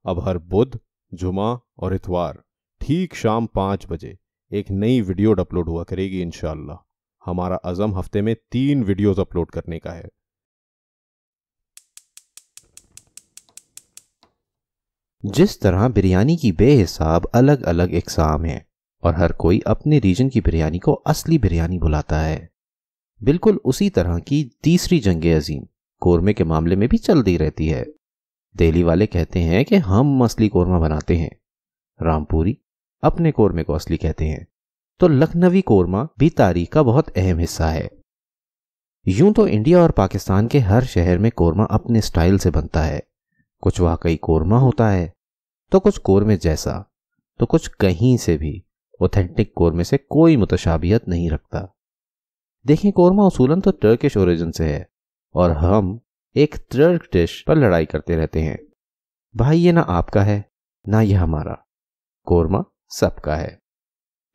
अब हर बुध, जुमा और इतवार ठीक शाम 5 बजे एक नई वीडियो अपलोड हुआ करेगी इंशाअल्लाह। हमारा अज़म हफ्ते में 3 वीडियोस अपलोड करने का है। जिस तरह बिरयानी की बेहिसाब अलग अलग इकसाम हैं और हर कोई अपने रीजन की बिरयानी को असली बिरयानी बुलाता है, बिल्कुल उसी तरह की तीसरी जंगे अजीम कोरमे के मामले में भी चलती रहती है। दिल्ली वाले कहते हैं कि हम असली कोरमा बनाते हैं, रामपुरी अपने कोरमे को असली कहते हैं, तो लखनवी कोरमा भी तारीख का बहुत अहम हिस्सा है। यूं तो इंडिया और पाकिस्तान के हर शहर में कोरमा अपने स्टाइल से बनता है। कुछ वाकई कोरमा होता है तो कुछ कोरमे जैसा, तो कुछ कहीं से भी ऑथेंटिक कोरमे से कोई मुतशाबियत नहीं रखता। देखें, कोरमा उसूलन तो टर्किश ओरिजिन से है और हम एक टर्क डिश पर लड़ाई करते रहते हैं। भाई, ये ना आपका है ना ये हमारा, कोरमा सबका है।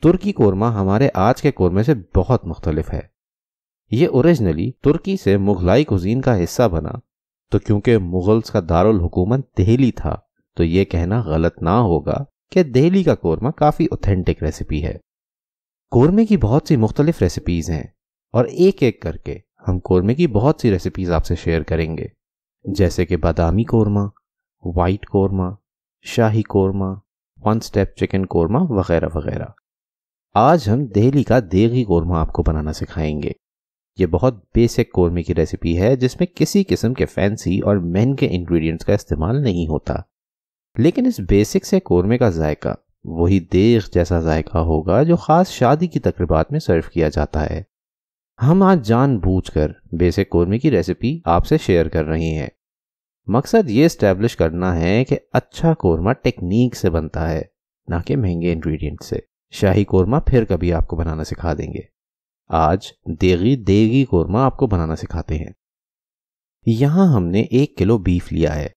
तुर्की कोरमा हमारे आज के कोरमे से बहुत मुख्तलिफ है। ये ओरिजिनली तुर्की से मुगलाई कुजीन का हिस्सा बना, तो क्योंकि मुगल्स का दारुल हुकूमत दिल्ली था, तो ये कहना गलत ना होगा कि दिल्ली का कोरमा काफ़ी ऑथेंटिक रेसिपी है। कोरमे की बहुत सी मुख्तलिफ रेसिपीज़ हैं और एक एक करके हम कोरमे की बहुत सी रेसिपीज़ आपसे शेयर करेंगे, जैसे कि बादामी korma, white korma, shahi korma, one step chicken korma वगैरह वगैरह। आज हम दिल्ली का देगी कोरमा आपको बनाना सिखाएंगे। ये बहुत बेसिक कोरमे की रेसिपी है जिसमें किसी किस्म के फैंसी और महंगे इंग्रेडिएंट्स का इस्तेमाल नहीं होता, लेकिन इस बेसिक से कोरमे का जायका वही देग जैसा जायका होगा जो ख़ास शादी की तकरीबात में सर्व किया जाता है। हम आज जानबूझकर बेसिक कोरमे की रेसिपी आपसे शेयर कर रहे हैं। मकसद ये इस्टेब्लिश करना है कि अच्छा कोरमा टेक्निक से बनता है, ना कि महंगे इंग्रेडिएंट से। शाही कोरमा फिर कभी आपको बनाना सिखा देंगे, आज देगी कोरमा आपको बनाना सिखाते हैं। यहां हमने 1 किलो बीफ लिया है।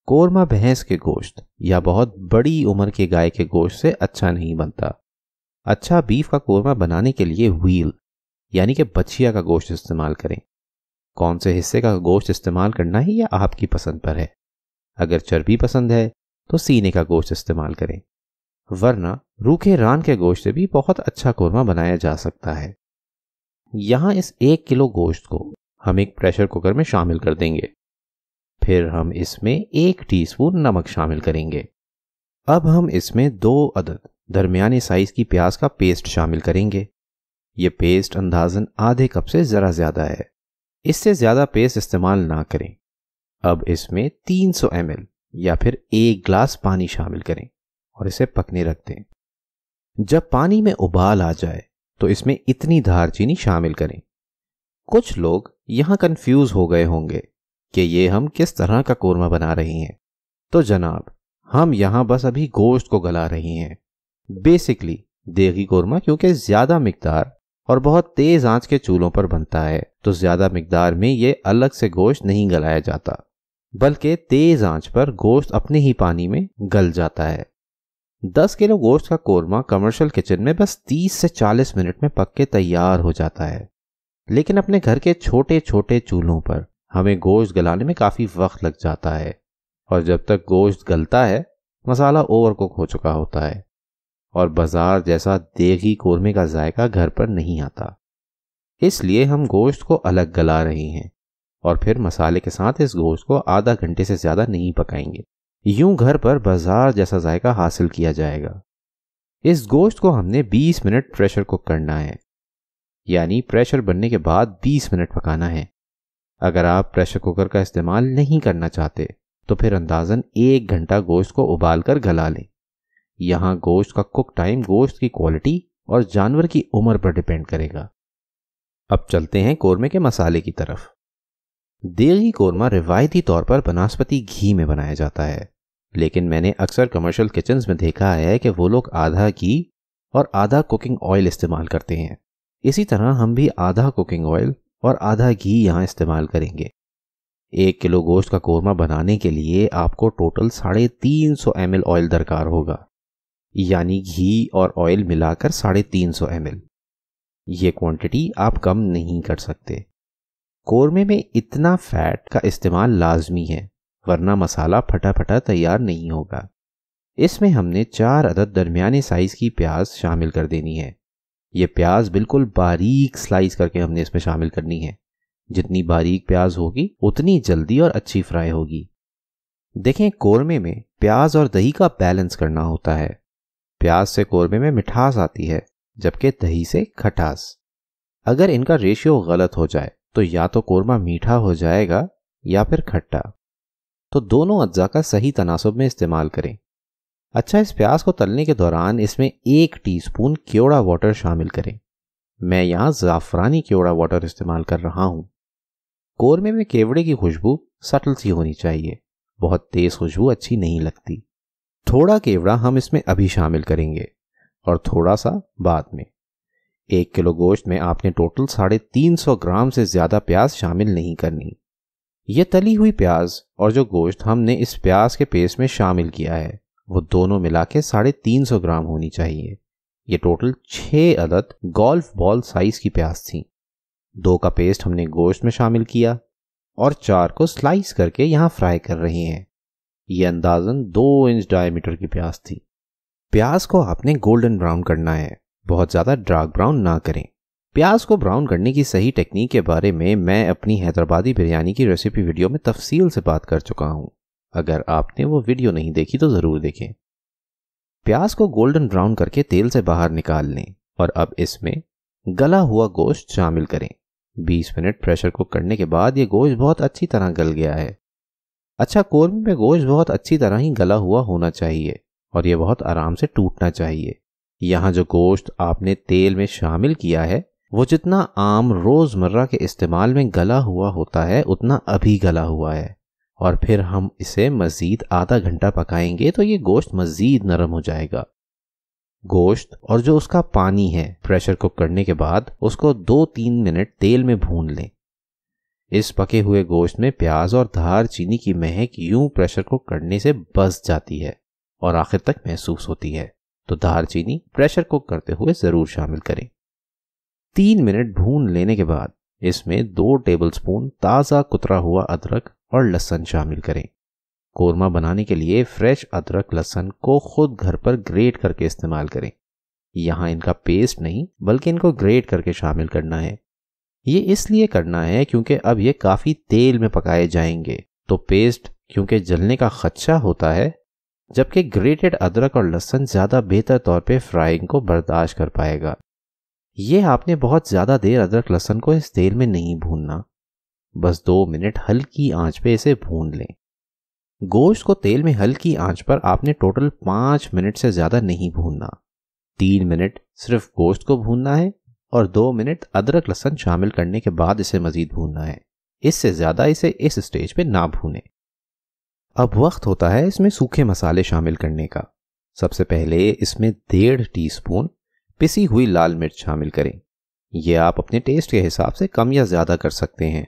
कोरमा भैंस के गोश्त या बहुत बड़ी उम्र के गाय के गोश्त से अच्छा नहीं बनता। अच्छा बीफ का कोरमा बनाने के लिए व्हील यानी कि बछिया का गोश्त इस्तेमाल करें। कौन से हिस्से का गोश्त इस्तेमाल करना है यह आपकी पसंद पर है। अगर चर्बी पसंद है तो सीने का गोश्त इस्तेमाल करें, वरना रूखे रान के गोश्त से भी बहुत अच्छा कोरमा बनाया जा सकता है। यहां इस 1 किलो गोश्त को हम एक प्रेशर कुकर में शामिल कर देंगे। फिर हम इसमें 1 टीस्पून नमक शामिल करेंगे। अब हम इसमें 2 अदद दरमियाने साइज की प्याज का पेस्ट शामिल करेंगे। ये पेस्ट अंदाजन आधे कप से ज़रा ज़्यादा है, इससे ज़्यादा पेस्ट इस्तेमाल ना करें। अब इसमें 300 ml या फिर 1 गिलास पानी शामिल करें और इसे पकने रख दें। जब पानी में उबाल आ जाए तो इसमें इतनी दालचीनी शामिल करें। कुछ लोग यहां कंफ्यूज हो गए होंगे कि ये हम किस तरह का कोरमा बना रहे हैं। तो जनाब, हम यहां बस अभी गोश्त को गला रहे हैं। बेसिकली देगी कोरमा क्योंकि ज्यादा मिकदार और बहुत तेज आंच के चूल्हों पर बनता है, तो ज्यादा मिकदार में ये अलग से गोश्त नहीं गलाया जाता, बल्कि तेज आंच पर गोश्त अपने ही पानी में गल जाता है। 10 किलो गोश्त का कोरमा कमर्शियल किचन में बस 30 से 40 मिनट में पक के तैयार हो जाता है, लेकिन अपने घर के छोटे छोटे चूल्हों पर हमें गोश्त गलाने में काफ़ी वक्त लग जाता है, और जब तक गोश्त गलता है मसाला ओवरकुक हो चुका होता है और बाजार जैसा देगी कोरमे का जायका घर पर नहीं आता। इसलिए हम गोश्त को अलग गला रहे हैं और फिर मसाले के साथ इस गोश्त को आधा घंटे से ज़्यादा नहीं पकाएंगे। यूं घर पर बाजार जैसा जायका हासिल किया जाएगा। इस गोश्त को हमने 20 मिनट प्रेशर कुक करना है, यानी प्रेशर बनने के बाद 20 मिनट पकाना है। अगर आप प्रेशर कुकर का इस्तेमाल नहीं करना चाहते तो फिर अंदाजन 1 घंटा गोश्त को उबाल कर गला लें। यहाँ गोश्त का कुक टाइम गोश्त की क्वालिटी और जानवर की उम्र पर डिपेंड करेगा। अब चलते हैं कोरमे के मसाले की तरफ। देगी कोरमा रिवायती तौर पर बनास्पति घी में बनाया जाता है, लेकिन मैंने अक्सर कमर्शियल किचन्स में देखा है कि वो लोग आधा घी और आधा कुकिंग ऑयल इस्तेमाल करते हैं। इसी तरह हम भी आधा कुकिंग ऑयल और आधा घी यहाँ इस्तेमाल करेंगे। 1 किलो गोश्त का कोरमा बनाने के लिए आपको टोटल 350 ml ऑयल दरकार होगा, यानी घी और ऑयल मिलाकर 350 ml। ये क्वांटिटी आप कम नहीं कर सकते। कोरमे में इतना फैट का इस्तेमाल लाजमी है वरना मसाला फटा फटा तैयार नहीं होगा। इसमें हमने 4 अदद दरमियाने साइज की प्याज शामिल कर देनी है। ये प्याज बिल्कुल बारीक स्लाइस करके हमने इसमें शामिल करनी है। जितनी बारीक प्याज होगी उतनी जल्दी और अच्छी फ्राई होगी। देखें, कोरमे में प्याज और दही का बैलेंस करना होता है। प्याज से कोरमे में मिठास आती है, जबकि दही से खटास। अगर इनका रेशियो गलत हो जाए तो या तो कोरमा मीठा हो जाएगा या फिर खट्टा। तो दोनों अज्जा का सही तनासुब में इस्तेमाल करें। अच्छा, इस प्याज को तलने के दौरान इसमें 1 टीस्पून केवड़ा वाटर शामिल करें। मैं यहाँ ज़ाफ़रानी केवड़ा वाटर इस्तेमाल कर रहा हूँ। कोरमे में केवड़े की खुशबू सटल सी होनी चाहिए, बहुत तेज़ खुशबू अच्छी नहीं लगती। थोड़ा केवड़ा हम इसमें अभी शामिल करेंगे और थोड़ा सा बाद में। 1 किलो गोश्त में आपने टोटल 350 ग्राम से ज़्यादा प्याज शामिल नहीं करनी। ये तली हुई प्याज और जो गोश्त हमने इस प्याज के पेस्ट में शामिल किया है वो दोनों मिला के 350 ग्राम होनी चाहिए। ये टोटल 6 अदद गोल्फ बॉल साइज की प्याज थी। 2 का पेस्ट हमने गोश्त में शामिल किया और 4 को स्लाइस करके यहाँ फ्राई कर रहे हैं। ये अंदाजन 2 इंच डायमीटर की प्याज थी। प्याज को आपने गोल्डन ब्राउन करना है, बहुत ज़्यादा डार्क ब्राउन ना करें। प्याज को ब्राउन करने की सही टेक्निक के बारे में मैं अपनी हैदराबादी बिरयानी की रेसिपी वीडियो में तफसील से बात कर चुका हूँ। अगर आपने वो वीडियो नहीं देखी तो ज़रूर देखें। प्याज को गोल्डन ब्राउन करके तेल से बाहर निकाल लें और अब इसमें गला हुआ गोश्त शामिल करें। 20 मिनट प्रेशर कुक करने के बाद ये गोश्त बहुत अच्छी तरह गल गया है। अच्छा, कोरमे में गोश्त बहुत अच्छी तरह ही गला हुआ होना चाहिए और ये बहुत आराम से टूटना चाहिए। यहाँ जो गोश्त आपने तेल में शामिल किया है वो जितना आम रोज़मर्रा के इस्तेमाल में गला हुआ होता है उतना अभी गला हुआ है। और फिर हम इसे मज़ीद आधा घंटा पकाएंगे तो ये गोश्त मज़ीद नरम हो जाएगा। गोश्त और जो उसका पानी है प्रेशर कुक करने के बाद उसको 2-3 मिनट तेल में भून लें। इस पके हुए गोश्त में प्याज और दार चीनी की महक यूं प्रेशर कुक करने से बस जाती है और आखिर तक महसूस होती है। तो दार चीनी प्रेशर कुक करते हुए ज़रूर शामिल करें। 3 मिनट भून लेने के बाद इसमें 2 टेबलस्पून ताज़ा कुतरा हुआ अदरक और लहसुन शामिल करें। कोरमा बनाने के लिए फ्रेश अदरक लहसुन को खुद घर पर ग्रेट करके इस्तेमाल करें। यहाँ इनका पेस्ट नहीं बल्कि इनको ग्रेट करके शामिल करना है। ये इसलिए करना है क्योंकि अब ये काफ़ी तेल में पकाए जाएंगे, तो पेस्ट क्योंकि जलने का खदशा होता है, जबकि ग्रेटेड अदरक और लहसुन ज़्यादा बेहतर तौर पे फ्राइंग को बर्दाश्त कर पाएगा। ये आपने बहुत ज़्यादा देर अदरक लहसुन को इस तेल में नहीं भूनना, बस 2 मिनट हल्की आंच पे इसे भून लें। गोश्त को तेल में हल्की आंच पर आपने टोटल 5 मिनट से ज़्यादा नहीं भूनना। 3 मिनट सिर्फ गोश्त को भूनना है और 2 मिनट अदरक लहसुन शामिल करने के बाद इसे मज़ीद भूनना है। इससे ज़्यादा इसे इस स्टेज पे ना भूनें। अब वक्त होता है इसमें सूखे मसाले शामिल करने का। सबसे पहले इसमें 1.5 टीस्पून पिसी हुई लाल मिर्च शामिल करें। यह आप अपने टेस्ट के हिसाब से कम या ज़्यादा कर सकते हैं।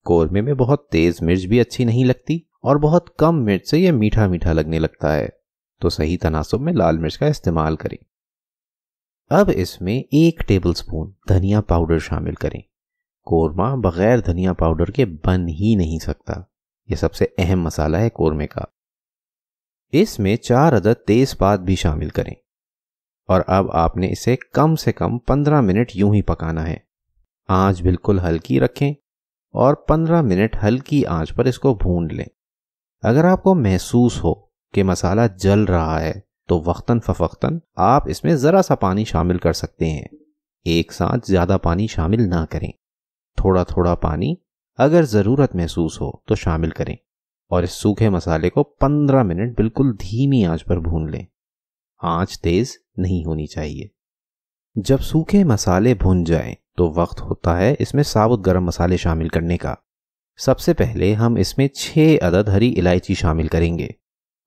कोरमे में बहुत तेज़ मिर्च भी अच्छी नहीं लगती और बहुत कम मिर्च से यह मीठा मीठा लगने लगता है, तो सही तनासुब में लाल मिर्च का इस्तेमाल करें। अब इसमें 1 टेबलस्पून धनिया पाउडर शामिल करें। कोरमा बगैर धनिया पाउडर के बन ही नहीं सकता। यह सबसे अहम मसाला है कोरमे का। इसमें 4 अदद तेज़पात भी शामिल करें और अब आपने इसे कम से कम 15 मिनट यूं ही पकाना है। आंच बिल्कुल हल्की रखें और 15 मिनट हल्की आंच पर इसको भून लें। अगर आपको महसूस हो कि मसाला जल रहा है तो वक्तन फवक्तन आप इसमें ज़रा सा पानी शामिल कर सकते हैं। एक साथ ज़्यादा पानी शामिल ना करें, थोड़ा थोड़ा पानी अगर ज़रूरत महसूस हो तो शामिल करें और इस सूखे मसाले को 15 मिनट बिल्कुल धीमी आंच पर भून लें। आंच तेज़ नहीं होनी चाहिए। जब सूखे मसाले भुन जाएं तो वक्त होता है इसमें साबुत गरम मसाले शामिल करने का। सबसे पहले हम इसमें 6 अदद हरी इलायची शामिल करेंगे।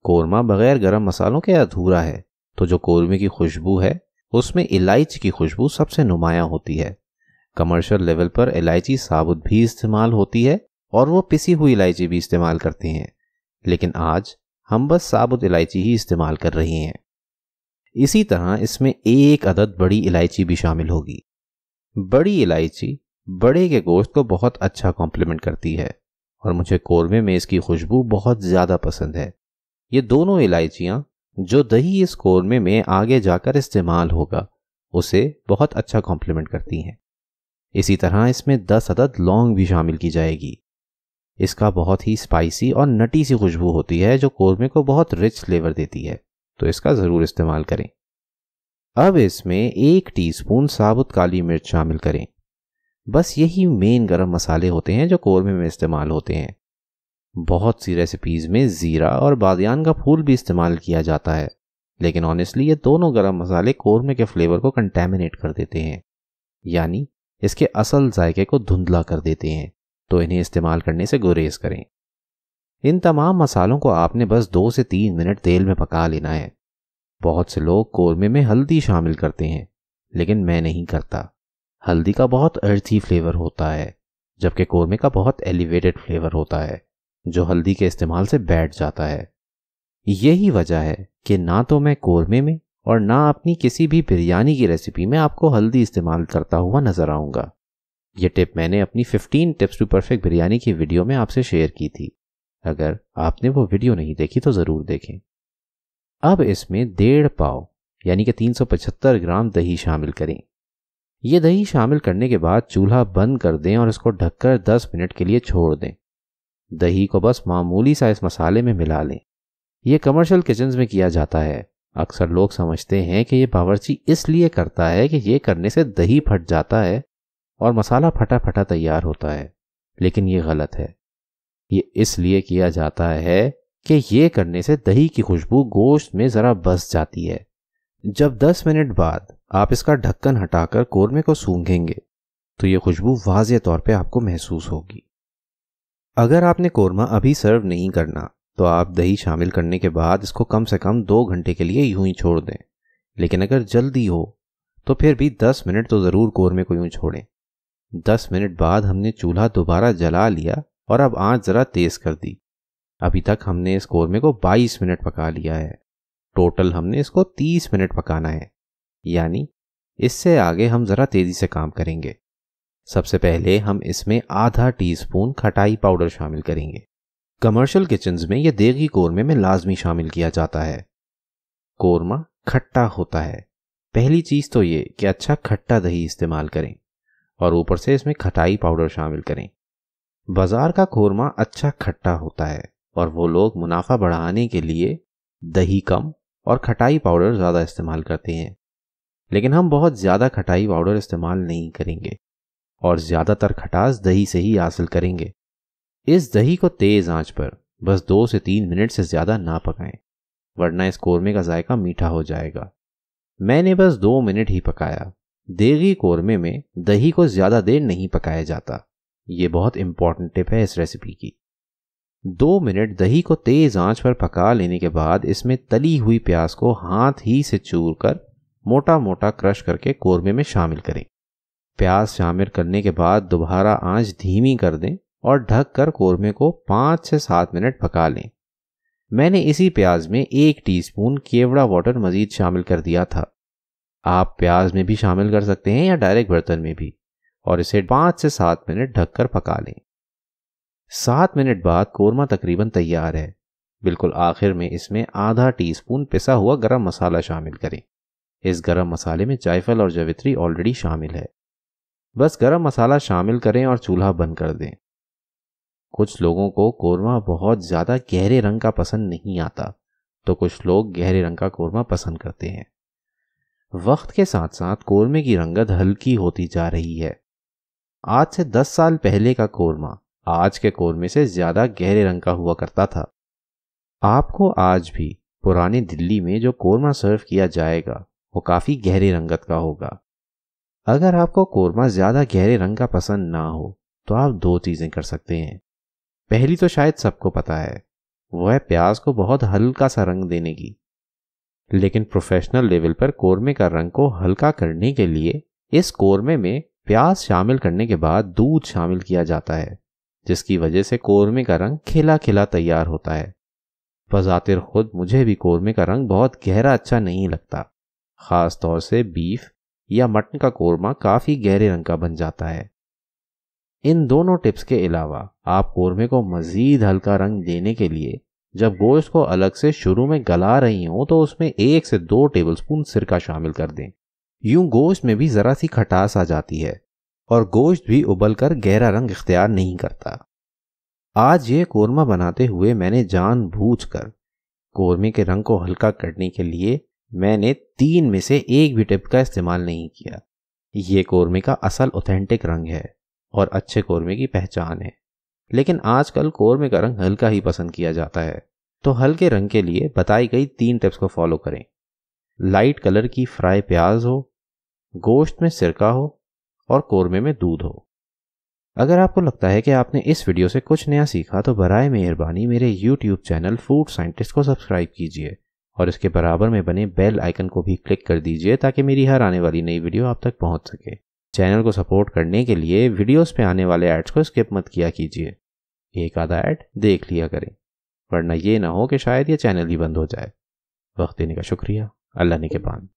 कोरमा बगैर गरम मसालों के अधूरा है, तो जो कोरमे की खुशबू है उसमें इलायची की खुशबू सबसे नुमायां होती है। कमर्शियल लेवल पर इलायची साबुत भी इस्तेमाल होती है और वो पिसी हुई इलायची भी इस्तेमाल करते हैं, लेकिन आज हम बस साबुत इलायची ही इस्तेमाल कर रहे हैं। इसी तरह इसमें 1 अदद बड़ी इलायची भी शामिल होगी। बड़ी इलायची बड़े के गोश्त को बहुत अच्छा कॉम्प्लीमेंट करती है और मुझे कोरमे में इसकी खुशबू बहुत ज़्यादा पसंद है। ये दोनों इलायचियाँ जो दही इस कोरमे में आगे जाकर इस्तेमाल होगा उसे बहुत अच्छा कॉम्प्लीमेंट करती हैं। इसी तरह इसमें 10 अदद लौंग भी शामिल की जाएगी। इसका बहुत ही स्पाइसी और नटी सी खुशबू होती है जो कोरमे को बहुत रिच फ्लेवर देती है, तो इसका ज़रूर इस्तेमाल करें। अब इसमें 1 टीस्पून साबुत काली मिर्च शामिल करें। बस यही मेन गरम मसाले होते हैं जो कोरमे में इस्तेमाल होते हैं। बहुत सी रेसिपीज़ में ज़ीरा और बादियान का फूल भी इस्तेमाल किया जाता है, लेकिन ऑनेस्टली ये दोनों गरम मसाले कोरमे के फ्लेवर को कंटेमिनेट कर देते हैं, यानी इसके असल जायके को धुंधला कर देते हैं, तो इन्हें इस्तेमाल करने से गुरेज करें। इन तमाम मसालों को आपने बस 2 से 3 मिनट तेल में पका लेना है। बहुत से लोग कोरमे में हल्दी शामिल करते हैं, लेकिन मैं नहीं करता। हल्दी का बहुत अर्थी फ्लेवर होता है, जबकि कोरमे का बहुत एलिवेटेड फ्लेवर होता है जो हल्दी के इस्तेमाल से बैठ जाता है। यही वजह है कि ना तो मैं कोरमे में और ना अपनी किसी भी बिरयानी की रेसिपी में आपको हल्दी इस्तेमाल करता हुआ नजर आऊँगा। ये टिप मैंने अपनी 15 टिप्स टू परफेक्ट बिरयानी की वीडियो में आपसे शेयर की थी। अगर आपने वो वीडियो नहीं देखी तो ज़रूर देखें। अब इसमें 1.5 पाव यानी कि 375 ग्राम दही शामिल करें। ये दही शामिल करने के बाद चूल्हा बंद कर दें और इसको ढककर 10 मिनट के लिए छोड़ दें। दही को बस मामूली सा इस मसाले में मिला लें। यह कमर्शियल किचन्स में किया जाता है। अक्सर लोग समझते हैं कि यह बावर्ची इसलिए करता है कि यह करने से दही फट जाता है और मसाला फटा फटा तैयार होता है, लेकिन यह गलत है। ये इसलिए किया जाता है कि यह करने से दही की खुशबू गोश्त में ज़रा बस जाती है। जब 10 मिनट बाद आप इसका ढक्कन हटाकर कोरमे को सूंघेंगे तो यह खुशबू वाज़ेह तौर पे आपको महसूस होगी। अगर आपने कोरमा अभी सर्व नहीं करना तो आप दही शामिल करने के बाद इसको कम से कम 2 घंटे के लिए यूं ही छोड़ दें, लेकिन अगर जल्दी हो तो फिर भी 10 मिनट तो ज़रूर कोरमे को यूं छोड़ें। 10 मिनट बाद हमने चूल्हा दोबारा जला लिया और अब आंच ज़रा तेज़ कर दी। अभी तक हमने इस कोरमे को 22 मिनट पका लिया है। टोटल हमने इसको 30 मिनट पकाना है, यानी इससे आगे हम ज़रा तेज़ी से काम करेंगे। सबसे पहले हम इसमें आधा टीस्पून खटाई पाउडर शामिल करेंगे। कमर्शियल किचन्स में यह देगी कोरमे में लाजमी शामिल किया जाता है। कोरमा खट्टा होता है। पहली चीज़ तो ये कि अच्छा खट्टा दही इस्तेमाल करें और ऊपर से इसमें खटाई पाउडर शामिल करें। बाजार का कोरमा अच्छा खट्टा होता है और वो लोग मुनाफा बढ़ाने के लिए दही कम और खटाई पाउडर ज़्यादा इस्तेमाल करते हैं, लेकिन हम बहुत ज़्यादा खटाई पाउडर इस्तेमाल नहीं करेंगे और ज़्यादातर खटास दही से ही हासिल करेंगे। इस दही को तेज़ आंच पर बस 2 से 3 मिनट से ज़्यादा ना पकाएं, वरना इस कोरमे का जायका मीठा हो जाएगा। मैंने बस 2 मिनट ही पकाया। देगी कोरमे में दही को ज़्यादा देर नहीं पकाया जाता। ये बहुत इंपॉर्टेंट टिप है इस रेसिपी की। 2 मिनट दही को तेज़ आंच पर पका लेने के बाद इसमें तली हुई प्याज को हाथ ही से चूर कर मोटा मोटा क्रश करके कोरमे में शामिल करें। प्याज शामिल करने के बाद दोबारा आंच धीमी कर दें और ढक कर कोरमे को 5 से 7 मिनट पका लें। मैंने इसी प्याज में 1 टीस्पून केवड़ा वाटर मज़ीद शामिल कर दिया था। आप प्याज में भी शामिल कर सकते हैं या डायरेक्ट बर्तन में भी, और इसे 5 से 7 मिनट ढककर पका लें। 7 मिनट बाद कोरमा तकरीबन तैयार है। बिल्कुल आखिर में इसमें आधा टीस्पून पिसा हुआ गरम मसाला शामिल करें। इस गरम मसाले में जायफल और जवित्री ऑलरेडी शामिल है। बस गरम मसाला शामिल करें और चूल्हा बंद कर दें। कुछ लोगों को कोरमा बहुत ज़्यादा गहरे रंग का पसंद नहीं आता, तो कुछ लोग गहरे रंग का कोरमा पसंद करते हैं। वक्त के साथ साथ कोरमे की रंगत हल्की होती जा रही है। आज से 10 साल पहले का कोरमा आज के कोरमे से ज़्यादा गहरे रंग का हुआ करता था। आपको आज भी पुरानी दिल्ली में जो कोरमा सर्व किया जाएगा वो काफ़ी गहरे रंगत का होगा। अगर आपको कोरमा ज़्यादा गहरे रंग का पसंद ना हो तो आप 2 चीज़ें कर सकते हैं। पहली तो शायद सबको पता है, वो है प्याज को बहुत हल्का सा रंग देने की। लेकिन प्रोफेशनल लेवल पर कोरमे का रंग को हल्का करने के लिए इस कोरमे में प्याज शामिल करने के बाद दूध शामिल किया जाता है, जिसकी वजह से कोरमे का रंग खिला खिला तैयार होता है। बज़ातिर खुद मुझे भी कोरमे का रंग बहुत गहरा अच्छा नहीं लगता। ख़ास तौर से बीफ या मटन का कोरमा काफ़ी गहरे रंग का बन जाता है। इन दोनों टिप्स के अलावा आप कोरमे को मज़ीद हल्का रंग देने के लिए जब गोश्त को अलग से शुरू में गला रही हों तो उसमें 1 से 2 टेबलस्पून सिरका शामिल कर दें। यूं गोश्त में भी ज़रा सी खटास आ जाती है और गोश्त भी उबलकर गहरा रंग इख्तियार नहीं करता। आज ये कोरमा बनाते हुए मैंने जानबूझकर कोरमे के रंग को हल्का करने के लिए मैंने 3 में से एक भी टिप का इस्तेमाल नहीं किया। ये कोरमे का असल ऑथेंटिक रंग है और अच्छे कोरमे की पहचान है। लेकिन आजकल कोरमे का रंग हल्का ही पसंद किया जाता है, तो हल्के रंग के लिए बताई गई 3 टिप्स को फॉलो करें। लाइट कलर की फ्राई प्याज हो, गोश्त में सिरका हो और कोरमे में दूध हो। अगर आपको लगता है कि आपने इस वीडियो से कुछ नया सीखा तो बराए मेहरबानी मेरे YouTube चैनल फूड साइंटिस्ट को सब्सक्राइब कीजिए और इसके बराबर में बने बेल आइकन को भी क्लिक कर दीजिए ताकि मेरी हर आने वाली नई वीडियो आप तक पहुंच सके। चैनल को सपोर्ट करने के लिए वीडियोस पे आने वाले एड्स को स्किप मत किया कीजिए। एक आधा ऐड देख लिया करें, वरना ये ना हो कि शायद ये चैनल ही बंद हो जाए। वक्त देने का शुक्रिया। अल्लाह ने के बाद।